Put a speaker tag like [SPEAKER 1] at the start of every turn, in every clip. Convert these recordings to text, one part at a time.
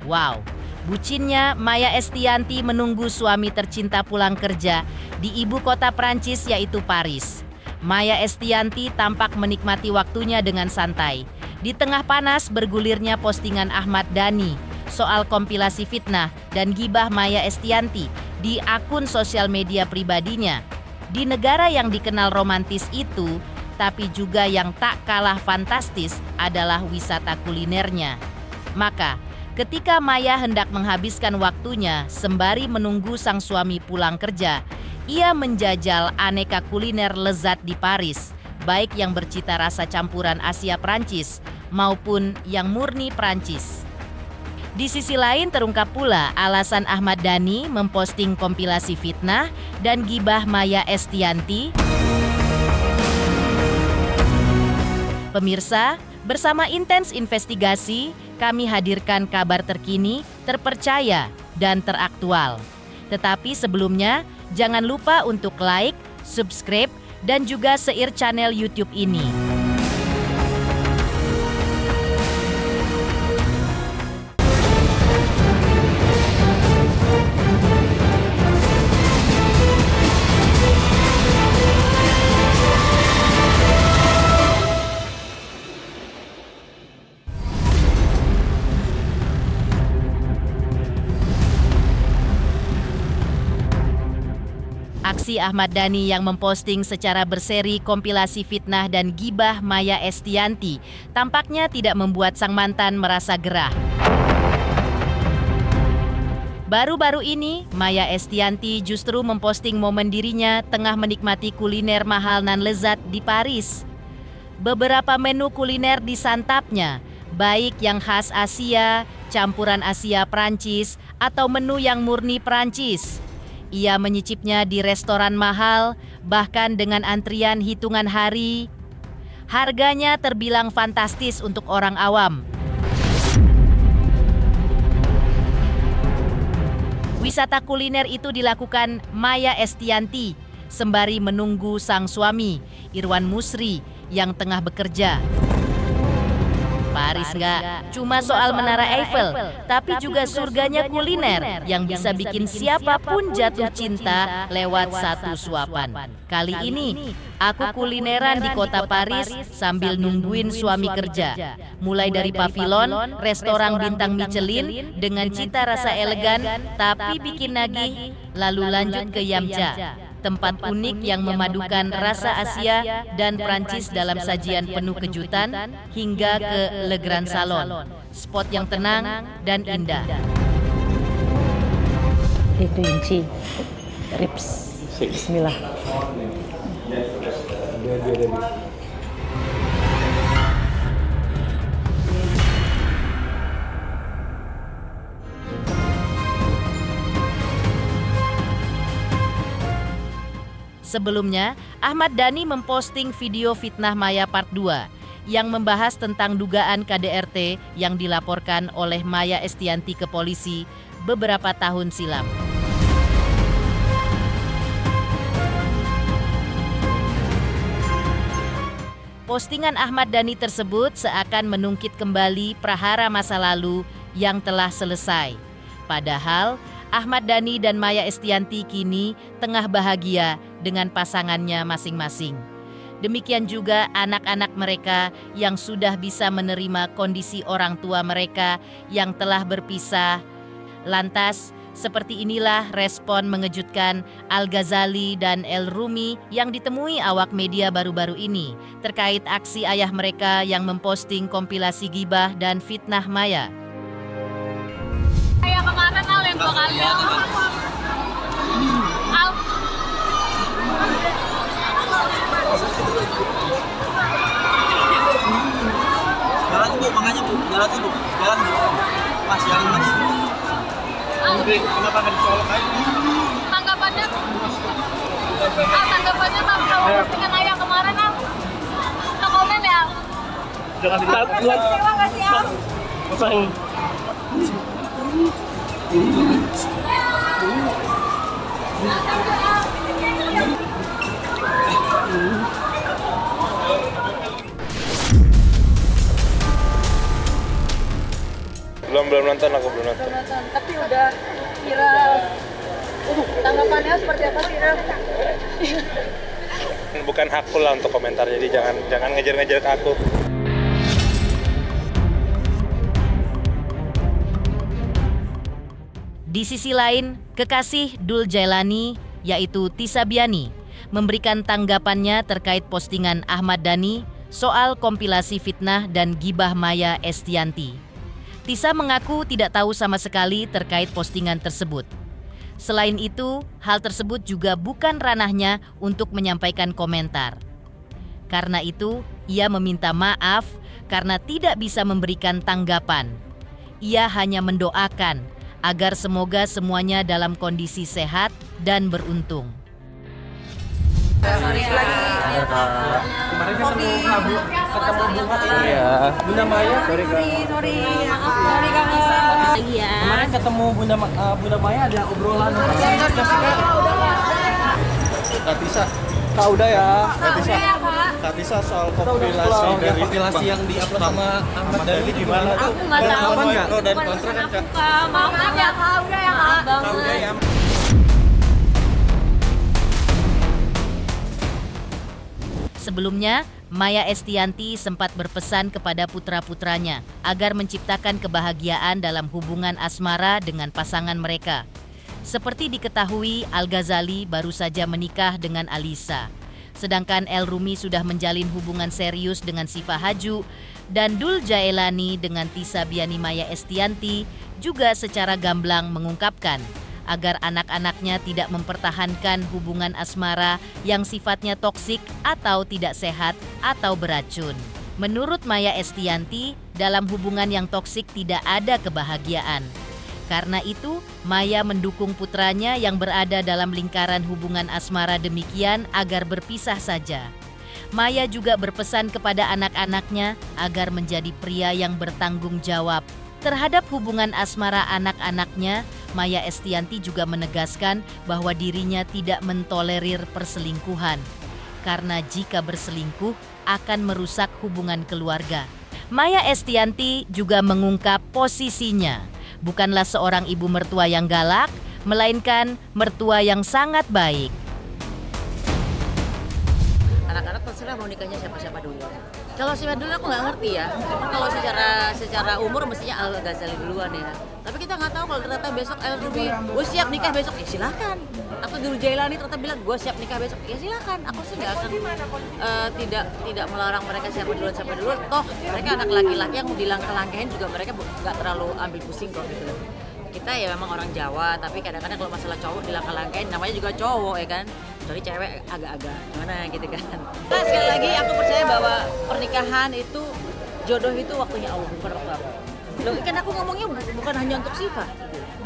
[SPEAKER 1] Wow, bucinnya Maya Estianty menunggu suami tercinta pulang kerja di ibu kota Prancis yaitu Paris. Maya Estianty tampak menikmati waktunya dengan santai. Di tengah panas bergulirnya postingan Ahmad Dhani soal kompilasi fitnah dan gibah Maya Estianty di akun sosial media pribadinya. Di negara yang dikenal romantis itu, tapi juga yang tak kalah fantastis adalah wisata kulinernya. Maka, ketika Maya hendak menghabiskan waktunya sembari menunggu sang suami pulang kerja, ia menjajal aneka kuliner lezat di Paris, baik yang bercita rasa campuran Asia Prancis maupun yang murni Prancis. Di sisi lain terungkap pula alasan Ahmad Dhani memposting kompilasi fitnah dan gibah Maya Estianty. Pemirsa, bersama intens investigasi, kami hadirkan kabar terkini, terpercaya, dan teraktual. Tetapi sebelumnya, jangan lupa untuk like, subscribe, dan juga share channel YouTube ini. Aksi Ahmad Dhani yang memposting secara berseri kompilasi fitnah dan gibah Maya Estianty tampaknya tidak membuat sang mantan merasa gerah. Baru-baru ini, Maya Estianty justru memposting momen dirinya tengah menikmati kuliner mahal nan lezat di Paris. Beberapa menu kuliner disantapnya, baik yang khas Asia, campuran Asia Prancis, atau menu yang murni Prancis. Ia menyicipnya di restoran mahal, bahkan dengan antrian hitungan hari. Harganya terbilang fantastis untuk orang awam. Wisata kuliner itu dilakukan Maya Estianty sembari menunggu sang suami, Irwan Musri, yang tengah bekerja. Paris nggak cuma soal Menara Eiffel, tapi juga surganya kuliner yang bisa bikin siapapun jatuh cinta lewat satu suapan. Kali ini, aku kulineran di kota Paris sambil nungguin suami kerja. Mulai dari Pavilion, restoran bintang Michelin dengan cita rasa elegan tapi bikin nagih, lalu lanjut ke Yamcha, tempat unik yang memadukan rasa Asia dan Prancis dalam sajian penuh kejutan, hingga ke Le Grand Salon, spot yang tenang dan indah.
[SPEAKER 2] Itu inci, ribs, bismillah.
[SPEAKER 1] Sebelumnya, Ahmad Dhani memposting video fitnah Maya Part 2 yang membahas tentang dugaan KDRT yang dilaporkan oleh Maya Estianty ke polisi beberapa tahun silam. Postingan Ahmad Dhani tersebut seakan menungkit kembali prahara masa lalu yang telah selesai. Padahal Ahmad Dhani dan Maya Estianty kini tengah bahagia dengan pasangannya masing-masing. Demikian juga anak-anak mereka yang sudah bisa menerima kondisi orang tua mereka yang telah berpisah. Lantas, seperti inilah respon mengejutkan Al-Ghazali dan El-Rumi yang ditemui awak media baru-baru ini terkait aksi ayah mereka yang memposting kompilasi gibah dan fitnah Maya.
[SPEAKER 3] Kayak kemarin Al yang 2 kali Al.
[SPEAKER 4] Jalan Bu, makanya Bu, jalan Bu, jalan Bu. Mas, jalan Mas. Kenapa nggak dicolok aja?
[SPEAKER 3] Tanggapannya kalau postingan ayah kemarin Al. No komen ya Al.
[SPEAKER 5] Jangan ditarik.
[SPEAKER 3] Terima kasih Al.
[SPEAKER 5] Pasang.
[SPEAKER 6] Belum Belum nonton, aku belum nonton.
[SPEAKER 3] Tapi udah viral. Tanggapannya seperti apa sih, Raf?
[SPEAKER 6] Bukan hakku lah untuk komentar, jadi jangan ngejar-ngejar ke aku.
[SPEAKER 1] Di sisi lain, kekasih Dul Jailani, yaitu Tisa Biani, memberikan tanggapannya terkait postingan Ahmad Dhani soal kompilasi fitnah dan gibah Maya Estianty. Tisa mengaku tidak tahu sama sekali terkait postingan tersebut. Selain itu, hal tersebut juga bukan ranahnya untuk menyampaikan komentar. Karena itu, ia meminta maaf karena tidak bisa memberikan tanggapan. Ia hanya mendoakan agar semoga semuanya dalam kondisi sehat dan beruntung.
[SPEAKER 4] Kemarin ketemu Bunda Maya.
[SPEAKER 3] Sorry Kak Nisa. Iya.
[SPEAKER 4] Kemarin ketemu Bunda Maya ada obrolan Kak Tisa. Kak udah ya. Kak Tisa soal kompilasi yang di-upload sama Ahmad Dhani gimana tuh?
[SPEAKER 3] Aku nggak tahu.
[SPEAKER 4] Pro dan kontra kan Kak?
[SPEAKER 3] Maaf ya Kak, udah ya Kak.
[SPEAKER 4] Udah ya.
[SPEAKER 1] Sebelumnya, Maya Estianty sempat berpesan kepada putra-putranya agar menciptakan kebahagiaan dalam hubungan asmara dengan pasangan mereka. Seperti diketahui, Al-Ghazali baru saja menikah dengan Alisa. Sedangkan El Rumi sudah menjalin hubungan serius dengan Siva Haju dan Dul Jailani dengan Tisa Biani Maya Estianty juga secara gamblang mengungkapkan agar anak-anaknya tidak mempertahankan hubungan asmara yang sifatnya toksik atau tidak sehat atau beracun. Menurut Maya Estianty, dalam hubungan yang toksik tidak ada kebahagiaan. Karena itu, Maya mendukung putranya yang berada dalam lingkaran hubungan asmara demikian agar berpisah saja. Maya juga berpesan kepada anak-anaknya agar menjadi pria yang bertanggung jawab. Terhadap hubungan asmara anak-anaknya, Maya Estianty juga menegaskan bahwa dirinya tidak mentolerir perselingkuhan. Karena jika berselingkuh akan merusak hubungan keluarga. Maya Estianty juga mengungkap posisinya. Bukanlah seorang ibu mertua yang galak, melainkan mertua yang sangat baik.
[SPEAKER 2] Anak-anak terserah mau nikahnya siapa-siapa dulu. Kalau siapa dulu aku nggak ngerti ya. Cuma kalau secara umur mestinya Al-Ghazali duluan ya. Tapi kita nggak tahu kalau ternyata besok El Rumi, gue siap nikah besok, ya silakan. Atau Dul Jailani ternyata bilang gue siap nikah besok, ya silakan. Aku sih nggak akan tidak melarang mereka siapa duluan. Toh mereka anak laki-laki yang dilangkah-langkahin juga mereka nggak terlalu ambil pusing kok gitu. Kita ya memang orang Jawa, tapi kadang-kadang kalau masalah cowok dilangkah-langkahin, namanya juga cowok ya kan. Kecuali cewek agak-agak gimana gitu kan. Nah, sekali lagi aku percaya bahwa pernikahan itu, jodoh itu waktunya Allah, bukan waktu aku. Loh, kan aku ngomongnya bukan hanya untuk Siva.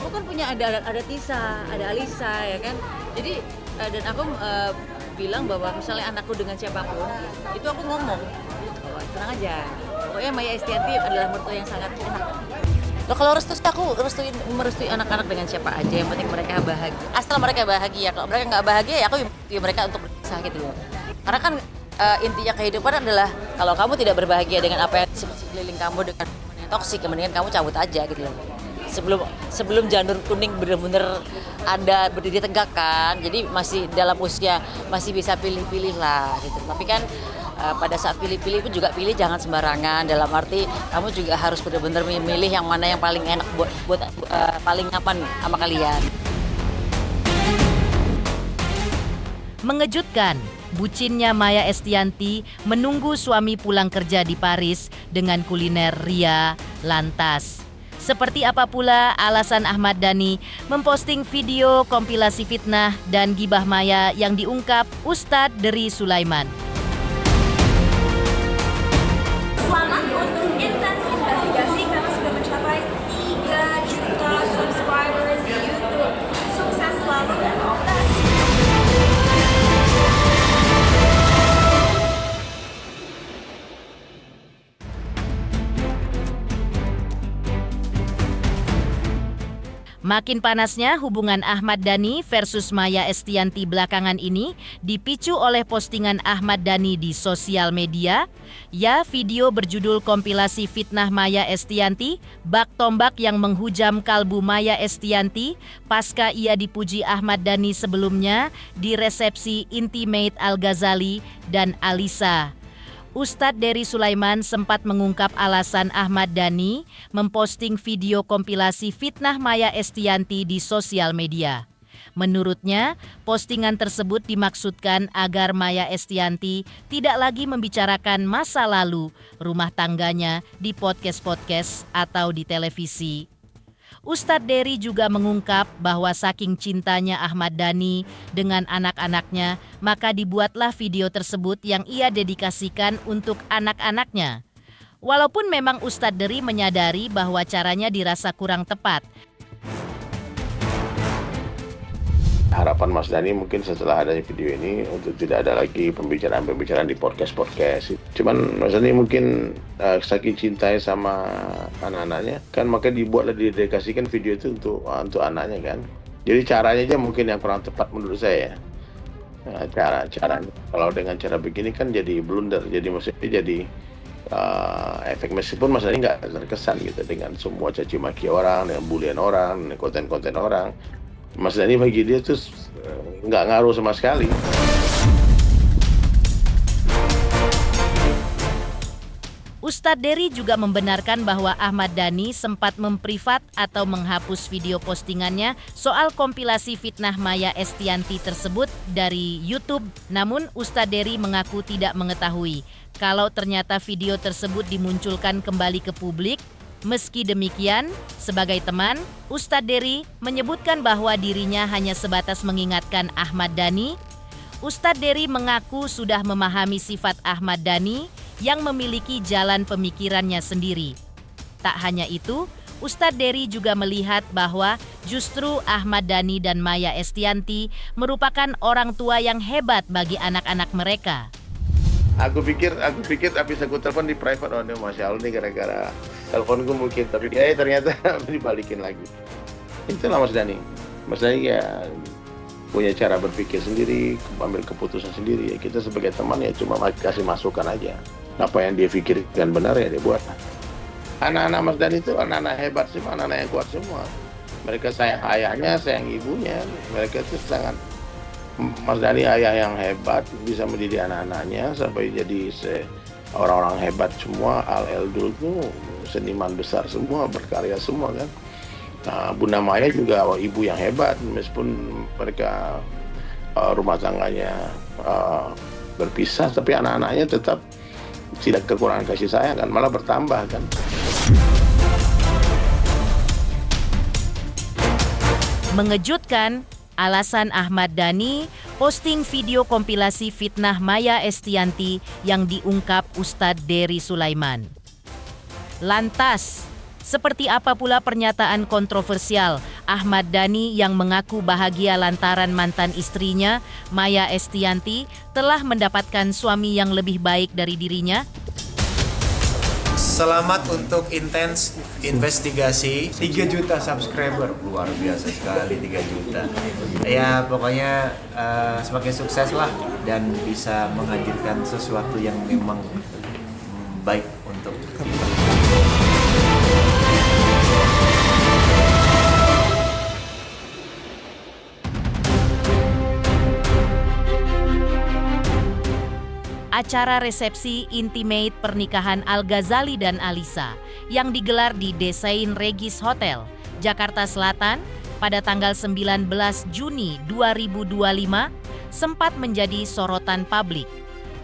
[SPEAKER 2] Aku kan punya ada Tisa, ada Alisa ya kan. Jadi dan aku bilang bahwa misalnya anakku dengan siapapun, itu aku ngomong, bahwa tenang aja. Pokoknya Maya Estianty adalah mertua yang sangat enak. Loh, kalau restu aku merestui anak-anak dengan siapa aja, yang penting mereka bahagia. Asal mereka bahagia, kalau mereka nggak bahagia ya aku merestui mereka untuk berpisah gitu loh. Karena kan intinya kehidupan adalah kalau kamu tidak berbahagia dengan apa yang di sekeliling kamu dengan yang toksik, mendingan kamu cabut aja gitu loh. Sebelum janur kuning benar-benar ada berdiri tegak kan, jadi masih dalam usia masih bisa pilih-pilih lah gitu. Tapi kan pada saat pilih-pilih pun juga pilih jangan sembarangan, dalam arti kamu juga harus benar-benar memilih yang mana yang paling enak buat paling nyaman sama kalian.
[SPEAKER 1] Mengejutkan, bucinnya Maya Estianty menunggu suami pulang kerja di Paris dengan kuliner ria, lantas. Seperti apa pula alasan Ahmad Dhani memposting video kompilasi fitnah dan gibah Maya yang diungkap Ustadz Deri Sulaiman.
[SPEAKER 3] Selamat untuk Intens Investigasi karena sudah mencapai 3 juta subscribers di YouTube. Sukses selalu dan all the best.
[SPEAKER 1] Makin panasnya hubungan Ahmad Dhani versus Maya Estianty belakangan ini dipicu oleh postingan Ahmad Dhani di sosial media. Ya, video berjudul kompilasi fitnah Maya Estianty, bak tombak yang menghujam kalbu Maya Estianty pasca ia dipuji Ahmad Dhani sebelumnya di resepsi Intimate Al-Ghazali dan Alisa. Ustadz Dery Sulaiman sempat mengungkap alasan Ahmad Dhani memposting video kompilasi fitnah Maya Estianty di sosial media. Menurutnya, postingan tersebut dimaksudkan agar Maya Estianty tidak lagi membicarakan masa lalu rumah tangganya di podcast-podcast atau di televisi. Ustadz Dery juga mengungkap bahwa saking cintanya Ahmad Dhani dengan anak-anaknya, maka dibuatlah video tersebut yang ia dedikasikan untuk anak-anaknya. Walaupun memang Ustadz Dery menyadari bahwa caranya dirasa kurang tepat.
[SPEAKER 7] Harapan Mas Dhani mungkin setelah adanya video ini untuk tidak ada lagi pembicaraan-pembicaraan di podcast-podcast. Cuman Mas Dhani mungkin saking cintanya sama anak-anaknya kan, maka dibuatlah, didedikasikan video itu untuk anaknya kan. Jadi caranya aja mungkin yang kurang tepat menurut saya. Nah, caranya kalau dengan cara begini kan jadi blunder, jadi maksudnya jadi efek, meskipun Mas Dhani nggak terkesan gitu dengan semua caci maki orang, dengan bulian orang, dengan konten-konten orang. Mas Dhani bagi dia tuh nggak ngaruh sama sekali.
[SPEAKER 1] Ustadz Dery juga membenarkan bahwa Ahmad Dhani sempat memprivat atau menghapus video postingannya soal kompilasi fitnah Maya Estianty tersebut dari YouTube. Namun Ustadz Dery mengaku tidak mengetahui kalau ternyata video tersebut dimunculkan kembali ke publik. Meski demikian, sebagai teman, Ustadz Dery menyebutkan bahwa dirinya hanya sebatas mengingatkan Ahmad Dhani. Ustadz Dery mengaku sudah memahami sifat Ahmad Dhani yang memiliki jalan pemikirannya sendiri. Tak hanya itu, Ustadz Dery juga melihat bahwa justru Ahmad Dhani dan Maya Estianty merupakan orang tua yang hebat bagi anak-anak mereka.
[SPEAKER 7] Aku pikir habis aku telepon di private, oh Masya Allah nih gara-gara teleponku mungkin, tapi ternyata dibalikin lagi. Itulah Mas Dhani. Mas Dhani ya punya cara berpikir sendiri, ambil keputusan sendiri. Ya, kita sebagai teman ya cuma kasih masukan aja. Apa yang dia pikirkan benar ya dia buat. Anak-anak Mas Dhani itu anak-anak hebat semua, anak-anak yang kuat semua. Mereka sayang ayahnya, sayang ibunya. Mereka itu sangat, Mas Dhani ayah yang hebat, bisa mendidik anak-anaknya sampai jadi orang-orang hebat semua. Al-Eldul itu seniman besar semua, berkarya semua kan. Nah, Bunda Maya juga ibu yang hebat, meskipun mereka rumah tangganya berpisah, tapi anak-anaknya tetap tidak kekurangan kasih sayang kan, malah bertambah kan.
[SPEAKER 1] Mengejutkan, alasan Ahmad Dhani posting video kompilasi fitnah Maya Estianty yang diungkap Ustadz Dery Sulaiman. Lantas, seperti apa pula pernyataan kontroversial Ahmad Dhani yang mengaku bahagia lantaran mantan istrinya, Maya Estianty, telah mendapatkan suami yang lebih baik dari dirinya?
[SPEAKER 8] Selamat untuk intens investigasi. 3 juta subscriber, luar biasa sekali 3 juta. Ya pokoknya semakin sukses lah dan bisa menghadirkan sesuatu yang memang baik untuk kita.
[SPEAKER 1] Acara resepsi intimate pernikahan Al-Ghazali dan Alisa yang digelar di Desain Regis Hotel, Jakarta Selatan pada tanggal 19 Juni 2025 sempat menjadi sorotan publik.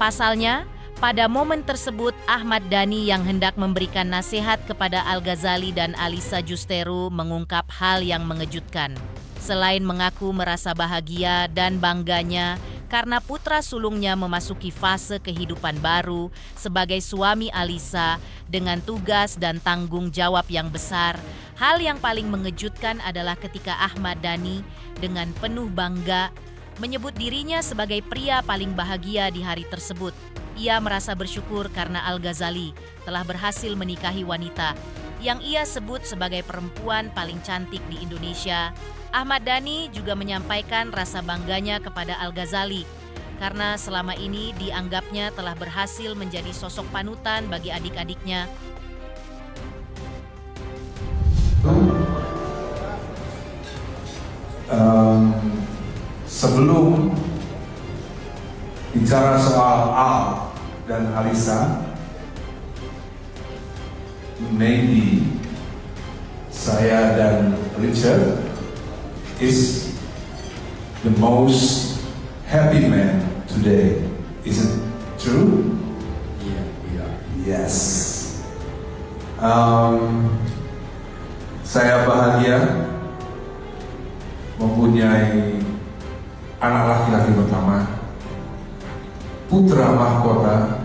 [SPEAKER 1] Pasalnya, pada momen tersebut Ahmad Dhani yang hendak memberikan nasihat kepada Al-Ghazali dan Alisa Justero mengungkap hal yang mengejutkan. Selain mengaku merasa bahagia dan bangganya karena putra sulungnya memasuki fase kehidupan baru sebagai suami Alisa dengan tugas dan tanggung jawab yang besar. Hal yang paling mengejutkan adalah ketika Ahmad Dhani dengan penuh bangga menyebut dirinya sebagai pria paling bahagia di hari tersebut. Ia merasa bersyukur karena Al-Ghazali telah berhasil menikahi wanita yang ia sebut sebagai perempuan paling cantik di Indonesia, Ahmad Dhani juga menyampaikan rasa bangganya kepada Al-Ghazali karena selama ini dianggapnya telah berhasil menjadi sosok panutan bagi adik-adiknya.
[SPEAKER 9] Sebelum bicara soal Al dan Alisa, maybe saya dan Richard is the most happy man today. Is it true? Yeah. Yes. Saya bahagia mempunyai anak laki-laki pertama, putra mahkota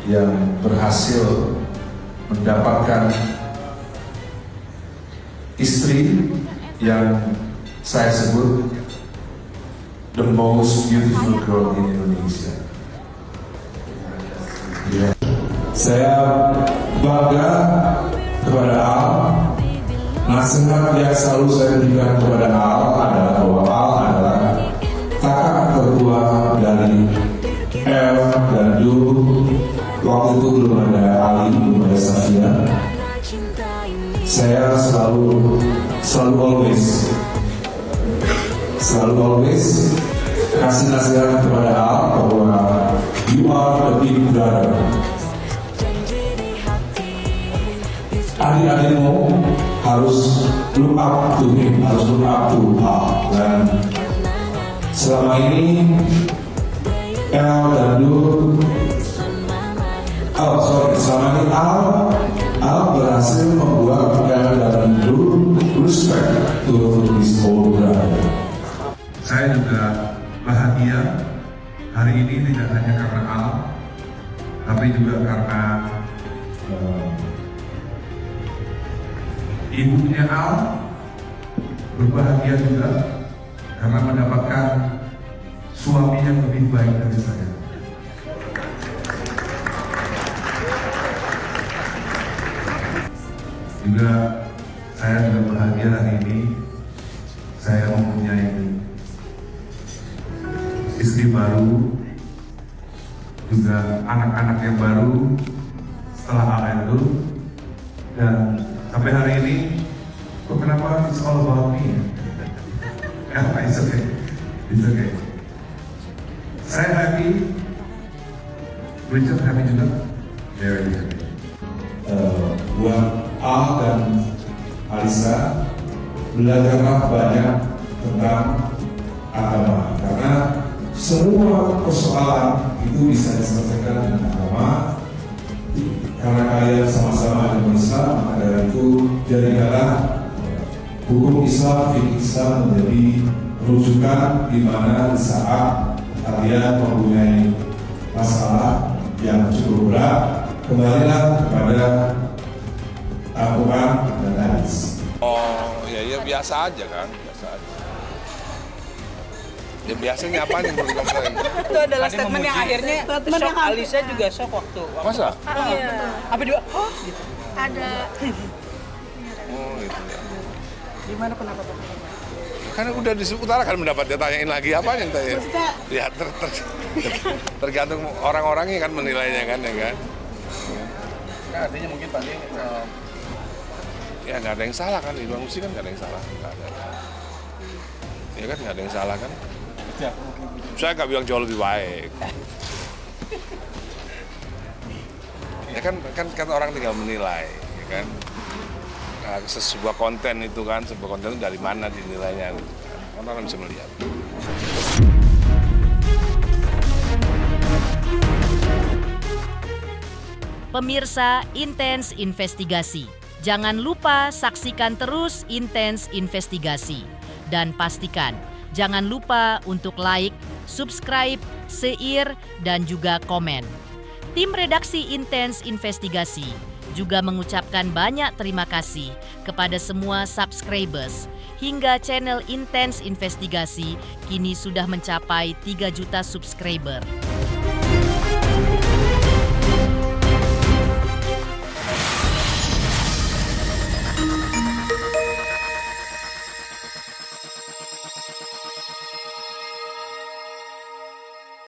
[SPEAKER 9] yang berhasil mendapatkan istri yang saya sebut the most beautiful girl in Indonesia. Yeah. Saya bangga kepada Al. Nasihat yang selalu saya berikan kepada Al adalah bahwa Al adalah kakak tertua dari F dan Du. Waktu itu belum ada Ali, belum ada Safia. Saya selalu always kasih nasihat kepada Al bahwa you are the big brother. Adik-adikmu harus look up to him, harus look up to Al. Dan selama ini El dan Du, selama ini Al berhasil membuat El dan Du respect to his old brother. Saya juga bahagia hari ini tidak hanya karena Al, tapi juga karena ibunya Al berbahagia juga karena mendapatkan suami yang lebih baik dari saya. Juga saya juga bahagia hari ini saya mempunyai istri baru, juga anak-anak yang baru setelah Al itu. Dan sampai hari ini, kok kenapa it's all about me? It's okay. Saya happy, Richard happy juga, very happy. Buat Al dan Alisa, belajarlah banyak tentang agama, karena semua persoalan itu bisa diselesaikan dengan agama. Karena kalian sama-sama ada Islam, maka dari itu jadikanlah hukum Islam, fikih Islam menjadi rujukan di mana di saat kalian mempunyai masalah yang cukup berat, kembalilah kepada Al-Quran dan Hadis.
[SPEAKER 10] Oh ya biasa aja kan, biasa aja. Ya biasanya apa yang perlu komplain?
[SPEAKER 11] Itu adalah statement yang akhirnya shock. Alisa juga shock waktu.
[SPEAKER 10] Masa?
[SPEAKER 11] Iya. Apa dia? Oh, gitu.
[SPEAKER 3] Ada.
[SPEAKER 10] Oh gitu ya.
[SPEAKER 11] Gimana pendapat?
[SPEAKER 10] Kan udah diutarakan pendapat, dia tanyain lagi apa yang tanya? Ya tergantung orang-orangnya kan menilainya kan ya kan.
[SPEAKER 6] Nah, artinya mungkin Pak Andi
[SPEAKER 10] ya nggak ada yang salah kan, Bang Usi kan nggak ada yang salah, nggak ada. Ya kan nggak ada yang salah kan. Saya nggak bilang jauh lebih baik. Ya kan orang tinggal menilai, ya kan. Nah, sebuah konten itu dari mana dinilainya, kan orang bisa melihat.
[SPEAKER 1] Pemirsa Intens Investigasi, jangan lupa saksikan terus Intens Investigasi. Dan pastikan, jangan lupa untuk like, subscribe, share, dan juga komen. Tim redaksi Intens Investigasi juga mengucapkan banyak terima kasih kepada semua subscribers. Hingga channel Intens Investigasi kini sudah mencapai 3 juta subscriber.